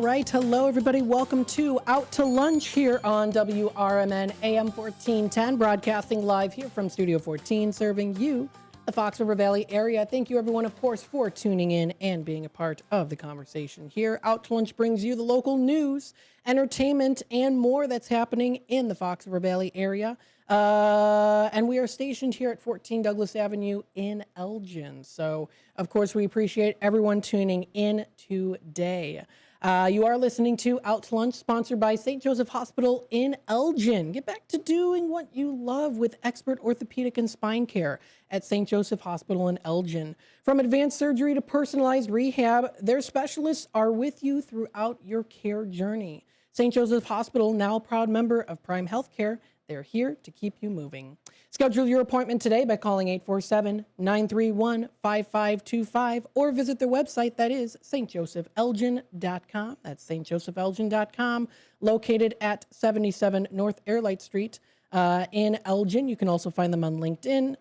All right, hello everybody. Welcome to Out to Lunch here on WRMN AM 1410, broadcasting live here from Studio 14, serving you, the Fox River Valley area. Thank you everyone, of course, for tuning in and being a part of the conversation here. Out to Lunch brings you the local news, entertainment, and more that's happening in the Fox River Valley area. And we are stationed here at 14 Douglas Avenue in Elgin. So, of course, we appreciate everyone tuning in today. You are listening to Out to Lunch, sponsored by St. Joseph Hospital in Elgin. Get back to doing what you love with expert orthopedic and spine care at St. Joseph Hospital in Elgin. From advanced surgery to personalized rehab, their specialists are with you throughout your care journey. St. Joseph Hospital, now a proud member of Prime Healthcare. They're here to keep you moving. Schedule your appointment today by calling 847-931-5525 or visit their website, that is stjosephelgin.com. That's stjosephelgin.com, located at 77 North Airlight Street in Elgin. You can also find them on LinkedIn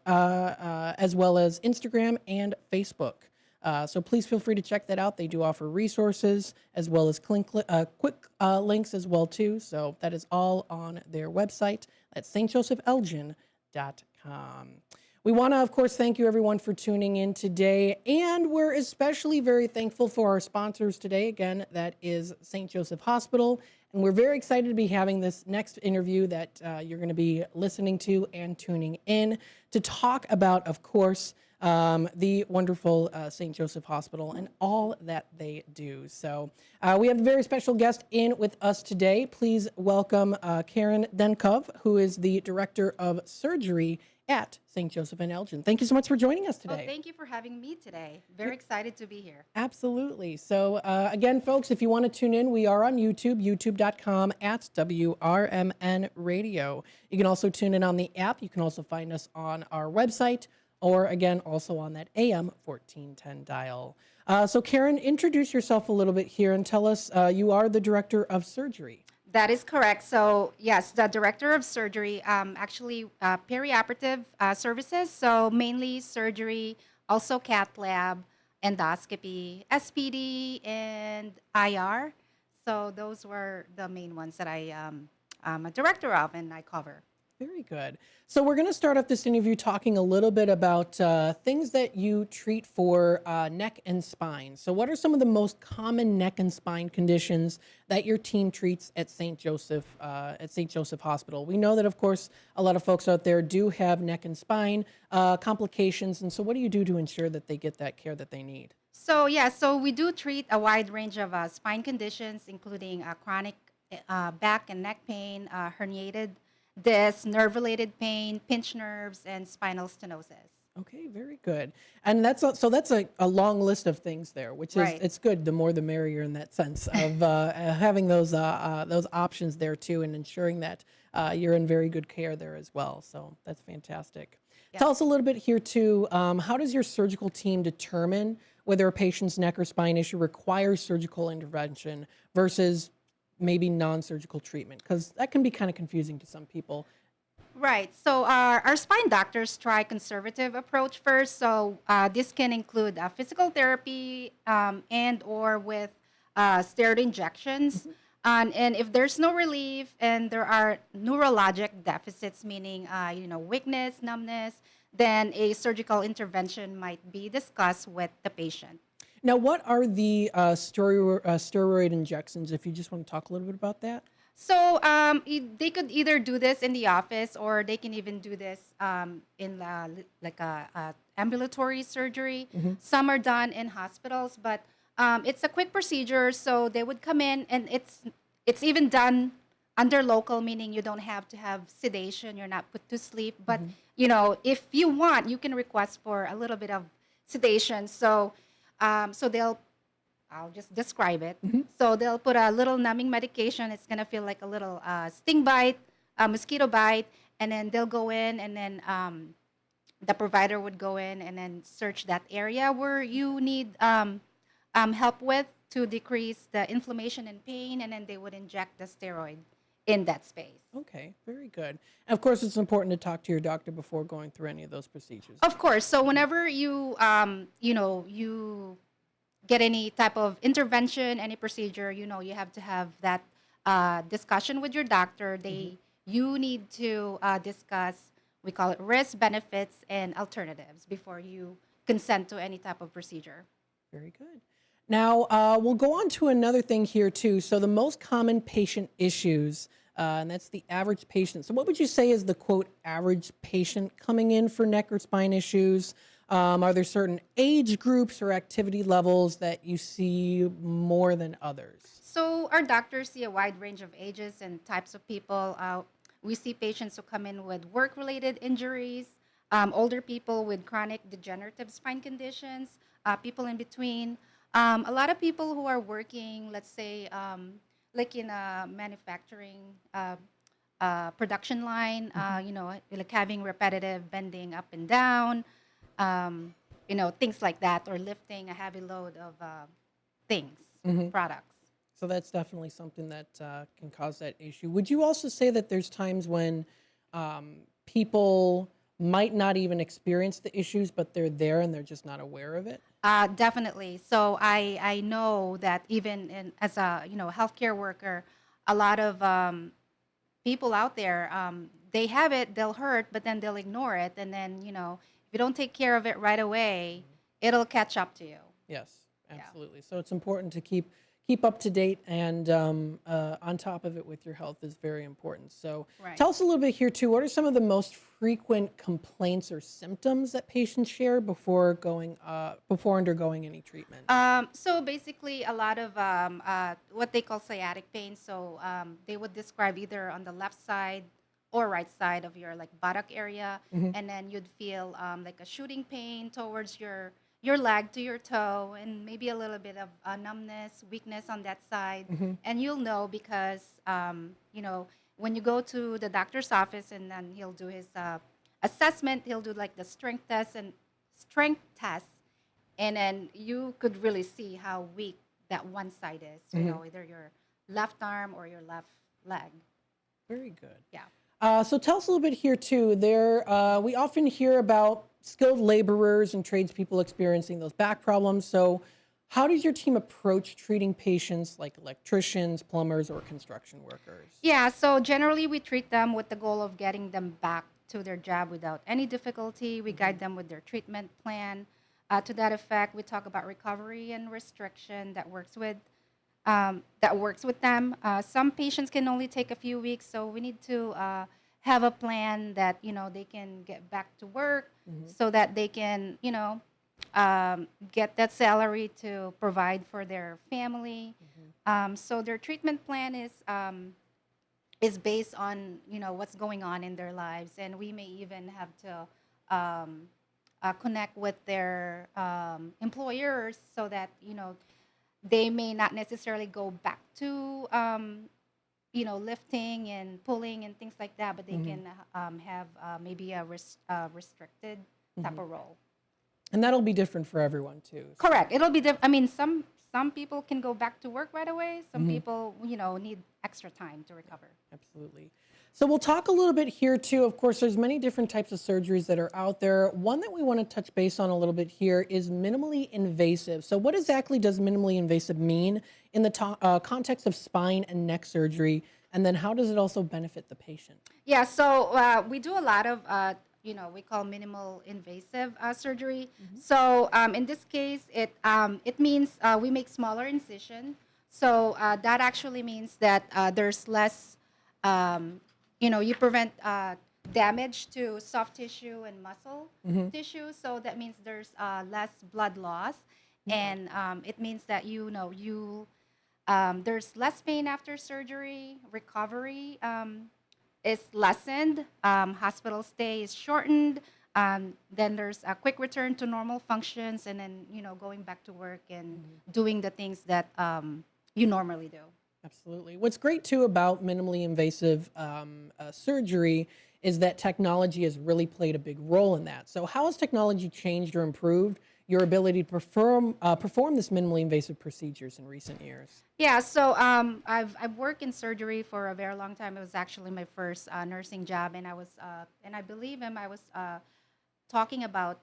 as well as Instagram and Facebook. So please feel free to check that out. They do offer resources as well as quick links as well too. So that is all on their website at stjosephelgin.com. We want to, of course, thank you everyone for tuning in today. And we're especially very thankful for our sponsors today. Again, that is St. Joseph Hospital. And we're very excited to be having this next interview that you're going to be listening to and tuning in to talk about, of course, the wonderful St. Joseph Hospital and all that they do. So we have a very special guest in with us today. Please welcome Karen Denkov, who is the Director of Surgery at St. Joseph in Elgin. Thank you so much for joining us today. Oh, thank you for having me today. Very excited to be here. Absolutely. So again, folks, if you want to tune in, we are on YouTube, youtube.com at WRMN Radio. You can also tune in on the app. You can also find us on our website, or again, also on that AM 1410 dial. So Karen, introduce yourself a little bit here and tell us you are the Director of Surgery. That is correct. So yes, the Director of Surgery, actually perioperative services. So mainly surgery, also cath lab, endoscopy, SPD, and IR. So those were the main ones that I'm a director of and I cover. Very good. So we're going to start off this interview talking a little bit about things that you treat for neck and spine. So what are some of the most common neck and spine conditions that your team treats at St. Joseph Hospital? We know that, of course, a lot of folks out there do have neck and spine complications. And so what do you do to ensure that they get that care that they need? So so we do treat a wide range of spine conditions, including chronic back and neck pain, herniated disc, nerve-related pain, pinched nerves, and spinal stenosis. Okay, very good. And that's a long list of things there, which is Right. It's good. The more the merrier in that sense of having those options there too, and ensuring that you're in very good care there as well. So that's fantastic. Yeah. Tell us a little bit here too. How does your surgical team determine whether a patient's neck or spine issue requires surgical intervention versus maybe non-surgical treatment? Because that can be kind of confusing to some people. Right. So our spine doctors try conservative approach first. So this can include physical therapy and or with steroid injections. And if there's no relief and there are neurologic deficits, meaning weakness, numbness, then a surgical intervention might be discussed with the patient. Now, what are the steroid injections, if you just want to talk a little bit about that? So they could either do this in the office or they can even do this in like a ambulatory surgery. Some are done in hospitals, but it's a quick procedure. So they would come in and it's even done under local, meaning you don't have to have sedation. You're not put to sleep. But, if you want, you can request for a little bit of sedation. So I'll just describe it. So they'll put a little numbing medication. It's going to feel like a little sting bite, a mosquito bite, and then they'll go in and then the provider would go in and then search that area where you need help with to decrease the inflammation and pain, and then they would inject the steroid in that space. Okay, very good. And of course, it's important to talk to your doctor before going through any of those procedures. Of course. So whenever you get any type of intervention, any procedure, you have to have that discussion with your doctor. You need to discuss, we call it risk, benefits, and alternatives before you consent to any type of procedure. Very good. Now, we'll go on to another thing here too. So the most common patient issues, and that's the average patient. So what would you say is the quote average patient coming in for neck or spine issues? Are there certain age groups or activity levels that you see more than others? So our doctors see a wide range of ages and types of people. We see patients who come in with work-related injuries, older people with chronic degenerative spine conditions, people in between. A lot of people who are working, let's say, like in a manufacturing production line, like having repetitive bending up and down, things like that, or lifting a heavy load of things, products. So that's definitely something that can cause that issue. Would you also say that there's times when people might not even experience the issues, but they're there and they're just not aware of it? Definitely. So I know that even as a healthcare worker, a lot of people out there, they have it, they'll hurt, but then they'll ignore it, and then if you don't take care of it right away, it'll catch up to you. Yes, Yeah. absolutely. So it's important to keep up to date and on top of it with your health is very important. So Right. tell us a little bit here too. What are some of the most frequent complaints or symptoms that patients share before undergoing any treatment? So basically, a lot of what they call sciatic pain. So they would describe either on the left side or right side of your like buttock area, and then you'd feel like a shooting pain towards your leg to your toe, and maybe a little bit of numbness, weakness on that side. And you'll know because when you go to the doctor's office, and then he'll do his assessment. He'll do like the strength test, and then you could really see how weak that one side is, either your left arm or your left leg. Very good. Yeah. So tell us a little bit here too. We often hear about skilled laborers and tradespeople experiencing those back problems. So how does your team approach treating patients like electricians, plumbers, or construction workers? Yeah, so generally we treat them with the goal of getting them back to their job without any difficulty. We guide them with their treatment plan. To that effect, we talk about recovery and restriction that works with them. Some patients can only take a few weeks, so we need to have a plan that they can get back to work, so that they can get that salary to provide for their family. So their treatment plan is based on what's going on in their lives, and we may even have to connect with their employers so that they may not necessarily go back to lifting and pulling and things like that, but they can have maybe a restricted type of role. And that'll be different for everyone too. Correct. It'll be different. I mean, some people can go back to work right away. Some people, need extra time to recover. Absolutely. So we'll talk a little bit here too. Of course, there's many different types of surgeries that are out there. One that we want to touch base on a little bit here is minimally invasive. So what exactly does minimally invasive mean in the context of spine and neck surgery? And then how does it also benefit the patient? Yeah, so we do a lot of, we call minimal invasive surgery. So in this case, it means we make smaller incision. So that actually means that there's less, you prevent damage to soft tissue and muscle tissue. So that means there's less blood loss, and it means that there's less pain after surgery. Recovery is lessened. Hospital stay is shortened. Then there's a quick return to normal functions, and then going back to work and doing the things that you normally do. Absolutely. What's great too about minimally invasive surgery is that technology has really played a big role in that. So how has technology changed or improved your ability to perform this minimally invasive procedures in recent years? Yeah, so I've worked in surgery for a very long time. It was actually my first nursing job, and I believe I was talking about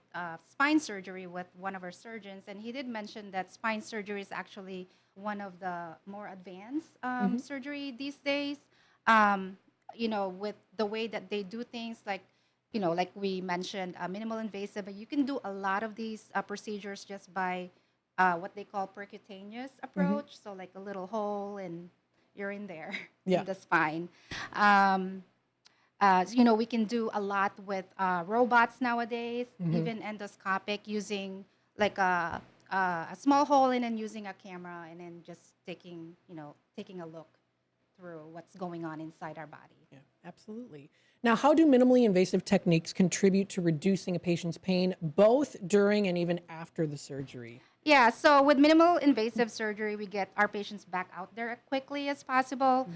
spine surgery with one of our surgeons, and he did mention that spine surgery is actually one of the more advanced surgery these days. Um, with the way that they do things, like like we mentioned, minimal invasive, but you can do a lot of these procedures just by what they call percutaneous approach. So like a little hole and you're in there Yeah. in the spine. Um, we can do a lot with robots nowadays, even endoscopic, using like a small hole and then using a camera and then just taking a look through what's going on inside our body. Yeah, absolutely. Now, how do minimally invasive techniques contribute to reducing a patient's pain both during and even after the surgery? Yeah, so with minimal invasive surgery, we get our patients back out there as quickly as possible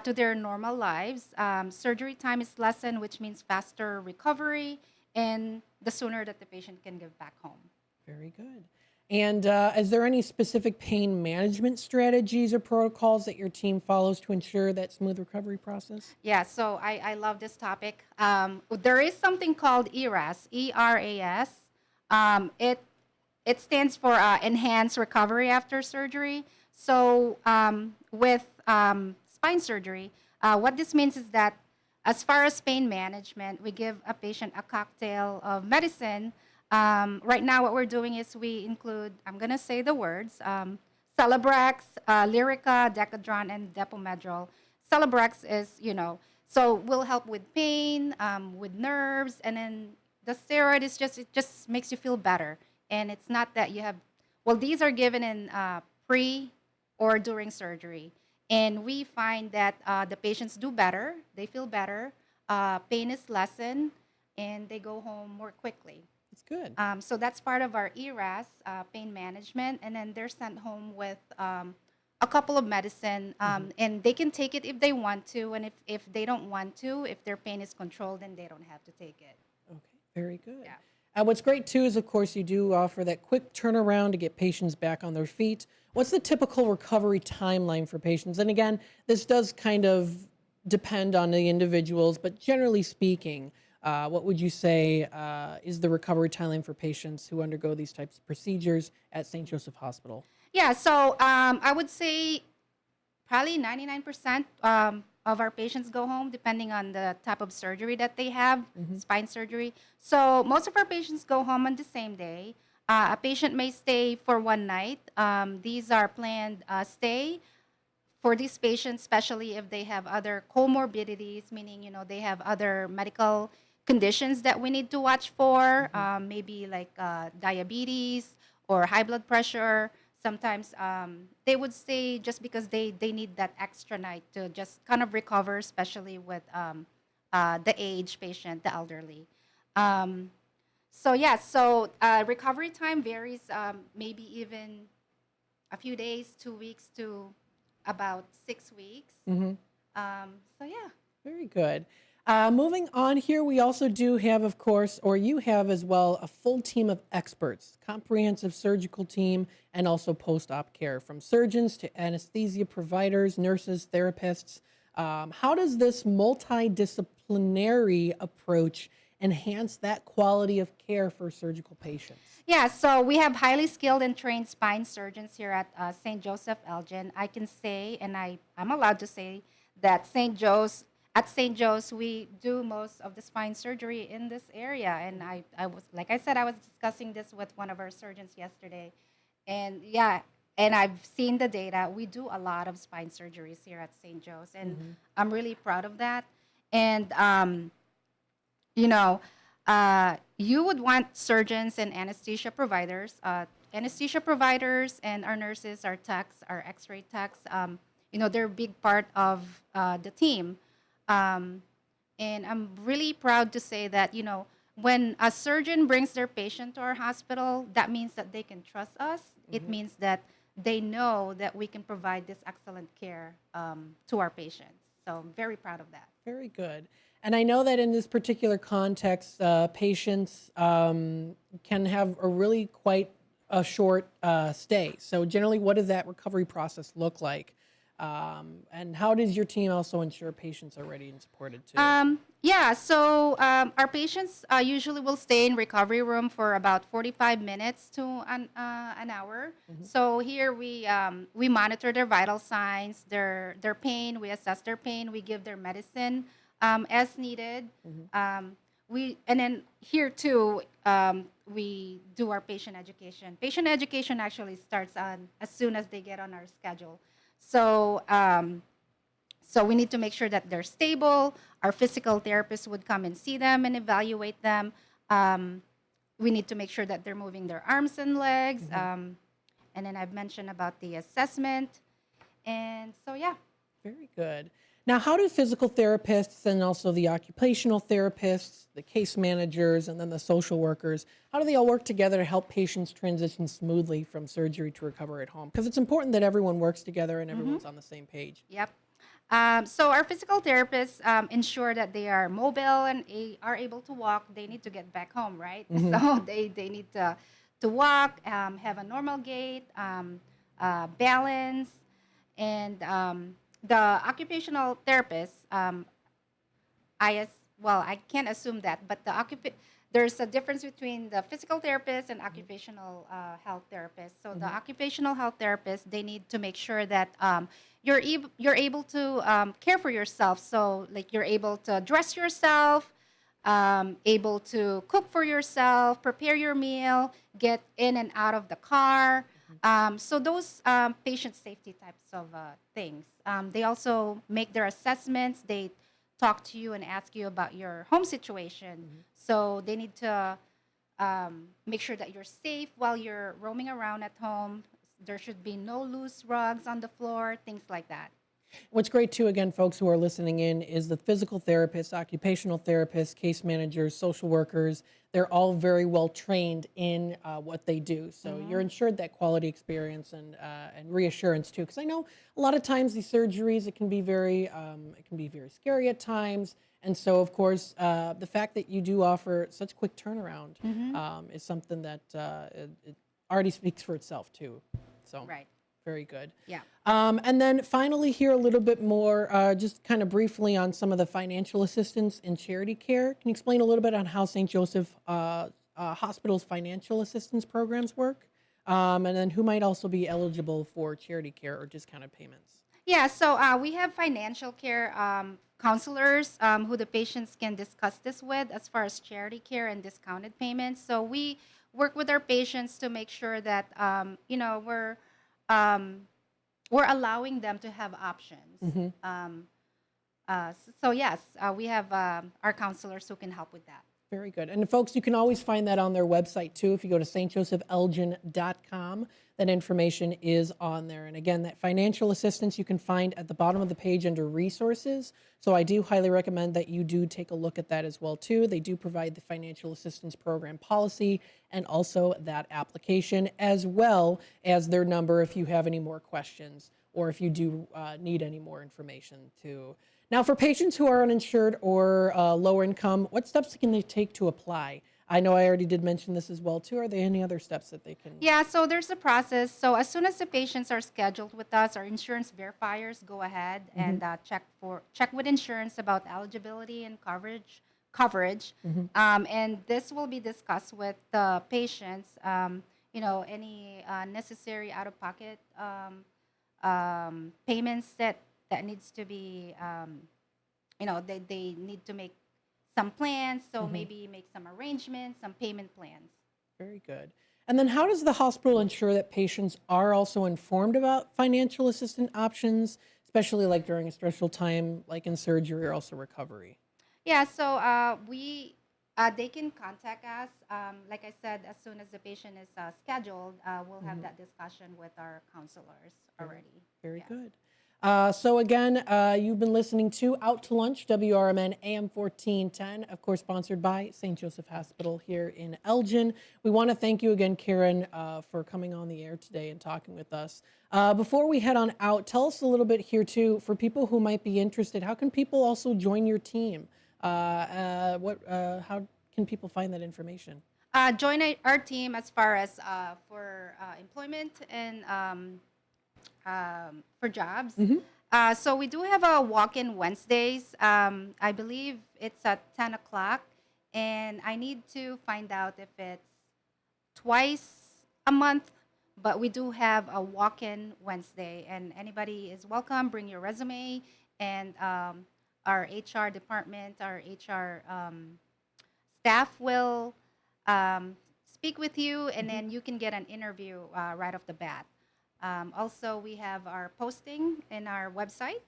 to their normal lives. Surgery time is lessened, which means faster recovery and the sooner that the patient can get back home. Very good. And is there any specific pain management strategies or protocols that your team follows to ensure that smooth recovery process? Yeah, so I love this topic. There is something called ERAS, ERAS. It stands for Enhanced Recovery After Surgery. So with spine surgery, what this means is that as far as pain management, we give a patient a cocktail of medicine. Right now, what we're doing is we include, I'm going to say the words, Celebrex, Lyrica, Decadron, and Depomedrol. Celebrex is, so will help with pain, with nerves, and then the steroid is just, it just makes you feel better. And it's not that you have, well, these are given in pre or during surgery. And we find that the patients do better, they feel better, pain is lessened, and they go home more quickly. That's good. So that's part of our ERAS, pain management, and then they're sent home with a couple of medicine, and they can take it if they want to, and if they don't want to, if their pain is controlled, then they don't have to take it. Okay, very good. Yeah. What's great too is, of course, you do offer that quick turnaround to get patients back on their feet. What's the typical recovery timeline for patients? And again, this does kind of depend on the individuals, but generally speaking, what would you say is the recovery timeline for patients who undergo these types of procedures at St. Joseph Hospital? Yeah, so I would say probably 99% of our patients go home, depending on the type of surgery that they have, spine surgery. So most of our patients go home on the same day. A patient may stay for one night. These are planned stay for these patients, especially if they have other comorbidities, meaning they have other medical conditions that we need to watch for, maybe like diabetes or high blood pressure. Sometimes they would stay just because they need that extra night to just kind of recover, especially with the age patient, the elderly. So recovery time varies, maybe even a few days, 2 weeks to about 6 weeks. So yeah. Very good. Moving on here, we also do have, of course, or you have as well, a full team of experts, comprehensive surgical team, and also post-op care, from surgeons to anesthesia providers, nurses, therapists. How does this multidisciplinary approach enhance that quality of care for surgical patients? Yeah, so we have highly skilled and trained spine surgeons here at St. Joseph Elgin. I can say, and I'm allowed to say, that at St. Joe's, we do most of the spine surgery in this area. And I was, like I said, I was discussing this with one of our surgeons yesterday. And yeah, and I've seen the data. We do a lot of spine surgeries here at St. Joe's, and I'm really proud of that. And you know, you would want surgeons and anesthesia providers. Anesthesia providers and our nurses, our techs, our X-ray techs. They're a big part of the team. And I'm really proud to say that when a surgeon brings their patient to our hospital, that means that they can trust us. It means that they know that we can provide this excellent care to our patients. So I'm very proud of that. Very good. And I know that in this particular context, patients can have a really quite a short stay. So generally, what does that recovery process look like? And how does your team also ensure patients are ready and supported too? Yeah, so our patients usually will stay in recovery room for about 45 minutes to an hour. So here we monitor their vital signs, their pain. We assess their pain. We give their medicine as needed. And then here too, we do our patient education. Patient education actually starts on as soon as they get on our schedule. So. So we need to make sure that they're stable. Our physical therapist would come and see them and evaluate them. Um, we need to make sure that they're moving their arms and legs. And then I've mentioned about the assessment. And so, yeah. Very good. Now, how do physical therapists and also the occupational therapists, the case managers, and then the social workers, how do they all work together to help patients transition smoothly from surgery to recovery at home? Because it's important that everyone works together and everyone's on the same page. Yep. So our physical therapists ensure that they are mobile and are able to walk. They need to get back home, right? So they need to walk, have a normal gait, balance, and the occupational therapist. Well, I can't assume that, but there's a difference between the physical therapist and occupational health therapist. So the occupational health therapist, they need to make sure that you're able to care for yourself. So like you're able to dress yourself, able to cook for yourself, prepare your meal, get in and out of the car. So those patient safety types of things. They also make their assessments. They talk to you and ask you about your home situation. So they need to make sure that you're safe while you're roaming around at home. There should be no loose rugs on the floor, things like that. What's great too, again, folks who are listening in, is the physical therapists, occupational therapists, case managers, social workers, they're all very well trained in what they do. So you're ensured that quality experience and reassurance too. Because I know a lot of times these surgeries, it can be very scary at times. And so, of course, the fact that you do offer such quick turnaround is something that it already speaks for itself too. So. Right. Very good. Yeah. And then finally, here a little bit more, just kind of briefly on some of the financial assistance in charity care. Can you explain a little bit on how St. Joseph Hospital's financial assistance programs work? And then who might also be eligible for charity care or discounted payments? Yeah, so we have financial care counselors who the patients can discuss this with as far as charity care and discounted payments. So we work with our patients to make sure that we're allowing them to have options. So yes, we have our counselors who can help with that. Very good. And folks, you can always find that on their website too. If you go to stjosephelgin.com, that information is on there. And again, that financial assistance you can find at the bottom of the page under resources. So I do highly recommend that you do take a look at that as well too. They do provide the financial assistance program policy and also that application, as well as their number if you have any more questions or if you do need any more information too. Now, for patients who are uninsured or lower income, what steps can they take to apply? I know I already did mention this as well too. Are there any other steps that they can? Yeah, so there's a process. So as soon as the patients are scheduled with us, our insurance verifiers go ahead and check with insurance about eligibility and coverage. And this will be discussed with the patients. Any necessary out-of-pocket payments that needs to be, they need to make some plans, so maybe make some arrangements, some payment plans. Very good. And then how does the hospital ensure that patients are also informed about financial assistance options, especially like during a stressful time, like in surgery or also recovery? Yeah, so they can contact us. Like I said, as soon as the patient is scheduled, we'll have that discussion with our counselors already. Very good. So again, you've been listening to Out to Lunch, WRMN AM 1410, of course, sponsored by St. Joseph Hospital here in Elgin. We want to thank you again, Karen, for coming on the air today and talking with us. Before we head on out, tell us a little bit here too, for people who might be interested, how can people also join your team? How can people find that information? Join our team as far as for employment and for jobs. So we do have a walk-in Wednesdays. I believe it's at 10 o'clock, and I need to find out if it's twice a month, but we do have a walk-in Wednesday, and anybody is welcome. Bring your resume, and our HR department, our HR staff will speak with you, and then you can get an interview right off the bat. Also, we have our posting in our website.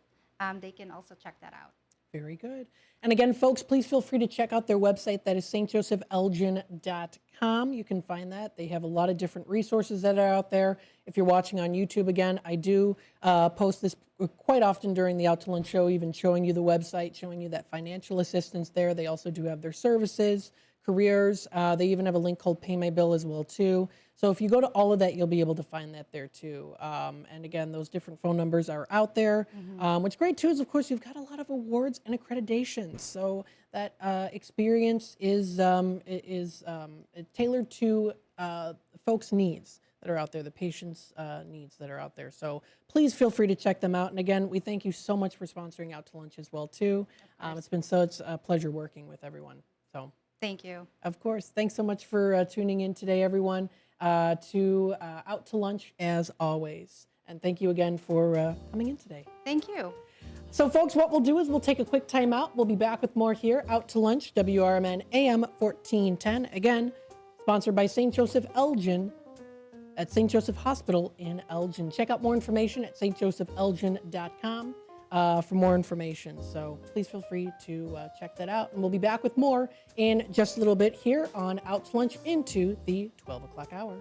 They can also check that out. Very good. And again, folks, please feel free to check out their website. That is stjosephελgin.com. You can find that. They have a lot of different resources that are out there. If you're watching on YouTube, again, I do post this quite often during the Out to Lunch show, even showing you the website, showing you that financial assistance there. They also do have their services, careers. They even have a link called Pay My Bill as well, too. So if you go to all of that, you'll be able to find that there too. And again, those different phone numbers are out there. What's great too is, of course, you've got a lot of awards and accreditations. So that experience is tailored to folks' needs that are out there, the patients' needs that are out there. So please feel free to check them out. And again, we thank you so much for sponsoring Out to Lunch as well too. It's been such a pleasure working with everyone. So Thank you. of course, thanks so much for tuning in today, everyone. To Out to Lunch as always. And thank you again for coming in today. Thank you. So folks, what we'll do is we'll take a quick time out. We'll be back with more here, Out to Lunch, WRMN AM 1410. Again, sponsored by St. Joseph Elgin at St. Joseph Hospital in Elgin. Check out more information at stjosephελgin.com for more information. So please feel free to check that out. And we'll be back with more in just a little bit here on Out to Lunch into the 12 o'clock hour.